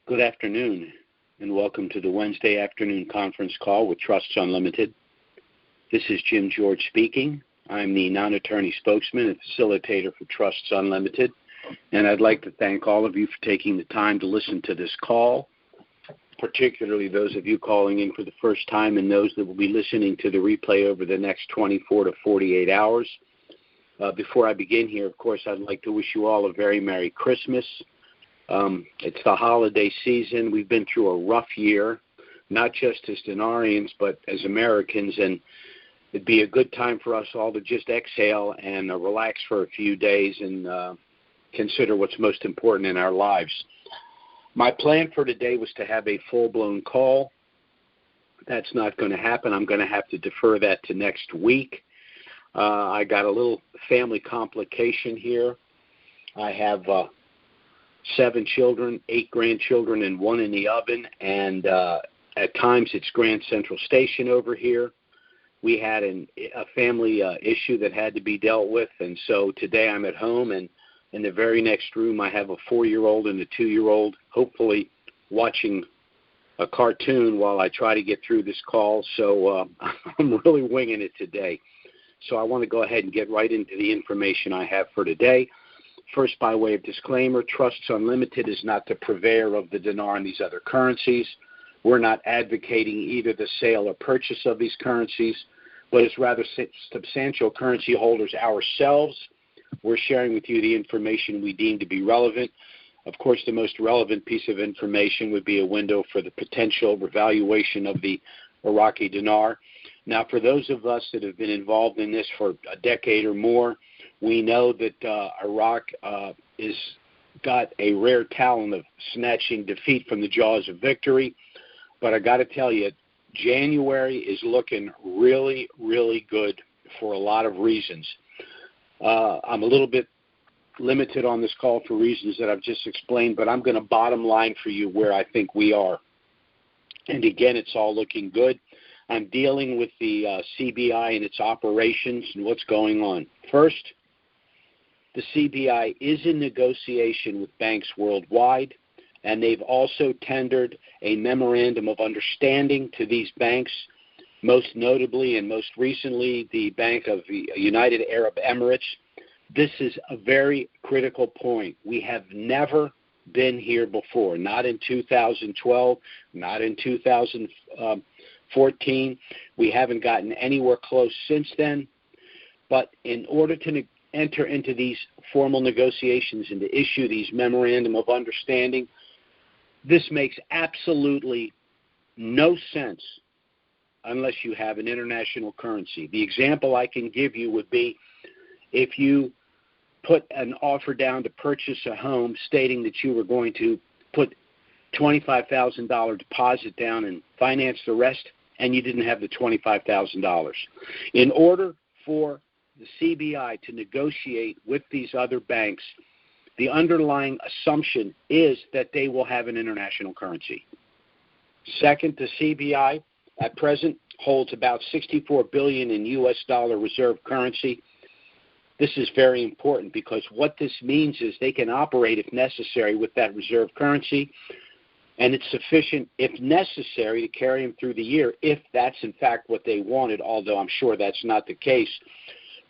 Good afternoon, and welcome to the Wednesday afternoon conference call with Trusts Unlimited. This is Jim George speaking. I'm the non-attorney spokesman and facilitator for Trusts Unlimited, and I'd like to thank all of you for taking the time to listen to this call, particularly those of you calling in for the first time and those that will be listening to the replay over the next 24 to 48 hours. Before I begin here, of course, I'd like to wish you all a very Merry Christmas. It's the holiday season. We've been through a rough year, not just as Dinarians, but as Americans, and it'd be a good time for us all to just exhale and relax for a few days and consider what's most important in our lives. My plan for today was to have a full-blown call. That's not going to happen. I'm going to have to defer that to next week. I got a little family complication here. I have 7 children, 8 grandchildren, and 1 in the oven, and at times it's Grand Central Station over here. We had a family issue that had to be dealt with, and so today I'm at home, and in the very next room I have a 4-year-old and a 2-year-old, hopefully watching a cartoon while I try to get through this call, so I'm really winging it today. So I want to go ahead and get right into the information I have for today. First, by way of disclaimer, Trusts Unlimited is not the purveyor of the dinar and these other currencies. We're not advocating either the sale or purchase of these currencies, but as rather substantial currency holders ourselves, we're sharing with you the information we deem to be relevant. Of course, the most relevant piece of information would be a window for the potential revaluation of the Iraqi dinar. Now, for those of us that have been involved in this for a decade or more, we know that Iraq is got a rare talent of snatching defeat from the jaws of victory. But I got to tell you, January is looking really, really good for a lot of reasons. I'm a little bit limited on this call for reasons that I've just explained, but I'm going to bottom line for you where I think we are. And again, it's all looking good. I'm dealing with the CBI and its operations and what's going on. First, the CBI is in negotiation with banks worldwide, and they've also tendered a memorandum of understanding to these banks, most notably and most recently the Bank of the United Arab Emirates. This is a very critical point. We have never been here before, not in 2012, not in 2014. We haven't gotten anywhere close since then. But in order to enter into these formal negotiations and to issue these memorandum of understanding, this makes absolutely no sense unless you have an international currency. The example I can give you would be if you put an offer down to purchase a home stating that you were going to put $25,000 deposit down and finance the rest, and you didn't have the $25,000. In order for the CBI to negotiate with these other banks, the underlying assumption is that they will have an international currency. Second, the CBI at present holds about $64 billion in U.S. dollar reserve currency. This is very important because what this means is they can operate, if necessary, with that reserve currency, and it's sufficient, if necessary, to carry them through the year, if that's in fact what they wanted, although I'm sure that's not the case.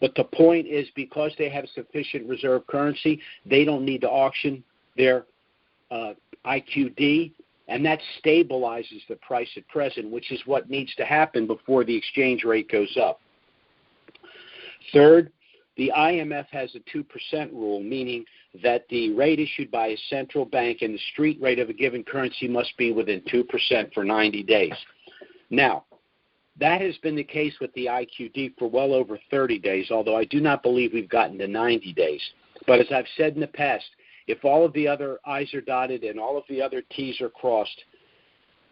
But the point is, because they have sufficient reserve currency, they don't need to auction their IQD, and that stabilizes the price at present, which is what needs to happen before the exchange rate goes up. Third, the IMF has a 2% rule, meaning that the rate issued by a central bank and the street rate of a given currency must be within 2% for 90 days. Now, that has been the case with the IQD for well over 30 days, although I do not believe we've gotten to 90 days. But as I've said in the past, if all of the other I's are dotted and all of the other T's are crossed,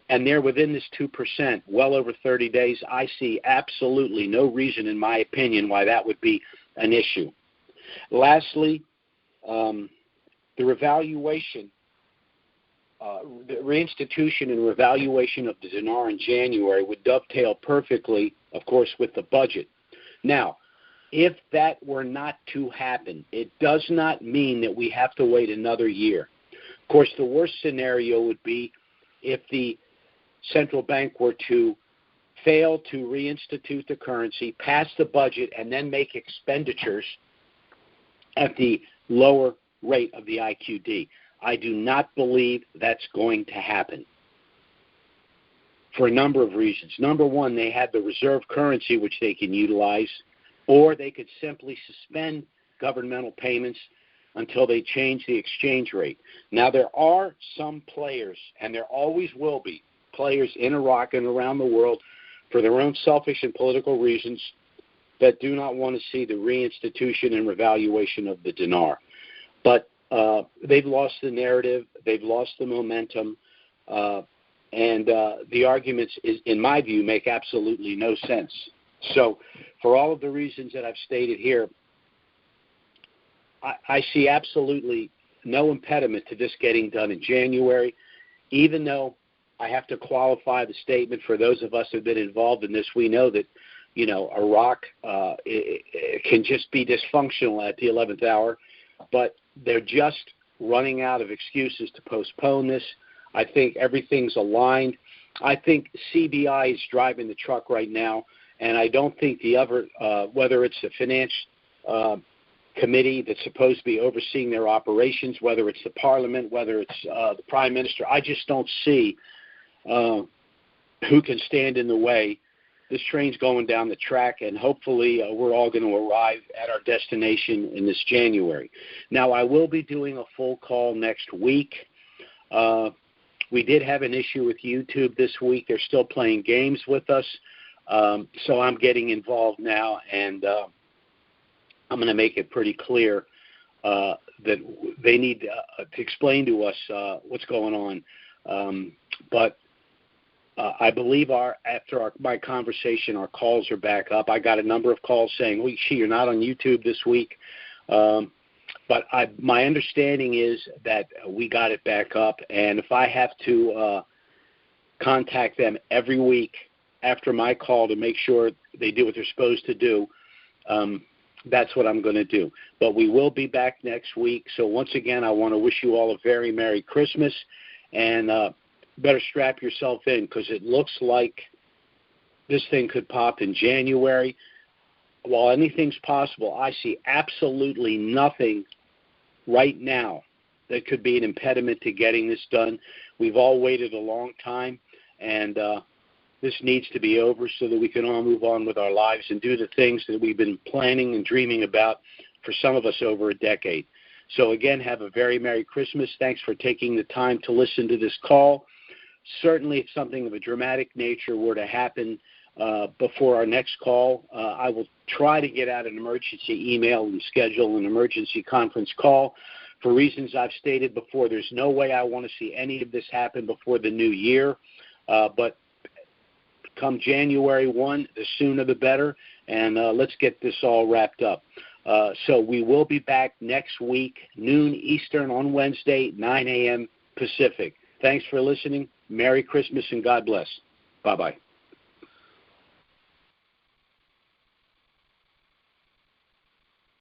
and they're within this 2%, well over 30 days, I see absolutely no reason, in my opinion, why that would be an issue. Lastly, the revaluation the reinstitution and revaluation of the dinar in January would dovetail perfectly, of course, with the budget. Now, if that were not to happen, it does not mean that we have to wait another year. Of course, the worst scenario would be if the central bank were to fail to reinstitute the currency, pass the budget, and then make expenditures at the lower rate of the IQD. I do not believe that's going to happen for a number of reasons. Number one, they have the reserve currency which they can utilize, or they could simply suspend governmental payments until they change the exchange rate. Now, there are some players, and there always will be players in Iraq and around the world for their own selfish and political reasons that do not want to see the reinstitution and revaluation of the dinar. But they've lost the narrative, they've lost the momentum, and the arguments, in my view, make absolutely no sense. So for all of the reasons that I've stated here, I see absolutely no impediment to this getting done in January, even though I have to qualify the statement for those of us who have been involved in this. We know that, Iraq it can just be dysfunctional at the 11th hour, but they're just running out of excuses to postpone this. I think everything's aligned. I think CBI is driving the truck right now, and I don't think the other, whether it's the finance committee that's supposed to be overseeing their operations, whether it's the parliament, whether it's the prime minister, I just don't see who can stand in the way. This train's going down the track, and hopefully we're all going to arrive at our destination in this January. Now, I will be doing a full call next week. We did have an issue with YouTube this week. They're still playing games with us, so I'm getting involved now, and I'm going to make it pretty clear that they need to explain to us what's going on. But I believe after my conversation, our calls are back up. I got a number of calls saying, well, you're not on YouTube this week. But my understanding is that we got it back up. And if I have to contact them every week after my call to make sure they do what they're supposed to do, that's what I'm going to do. But we will be back next week. So once again, I want to wish you all a very Merry Christmas, and better strap yourself in, because it looks like this thing could pop in January. While anything's possible, I see absolutely nothing right now that could be an impediment to getting this done. We've all waited a long time, and this needs to be over so that we can all move on with our lives and do the things that we've been planning and dreaming about for some of us over a decade. So again, have a very Merry Christmas. Thanks for taking the time to listen to this call. Certainly, if something of a dramatic nature were to happen before our next call, I will try to get out an emergency email and schedule an emergency conference call. For reasons I've stated before, there's no way I want to see any of this happen before the new year. But come January 1, the sooner the better, and let's get this all wrapped up. So we will be back next week, noon Eastern on Wednesday, 9 a.m. Pacific. Thanks for listening. Merry Christmas and God bless. Bye-bye.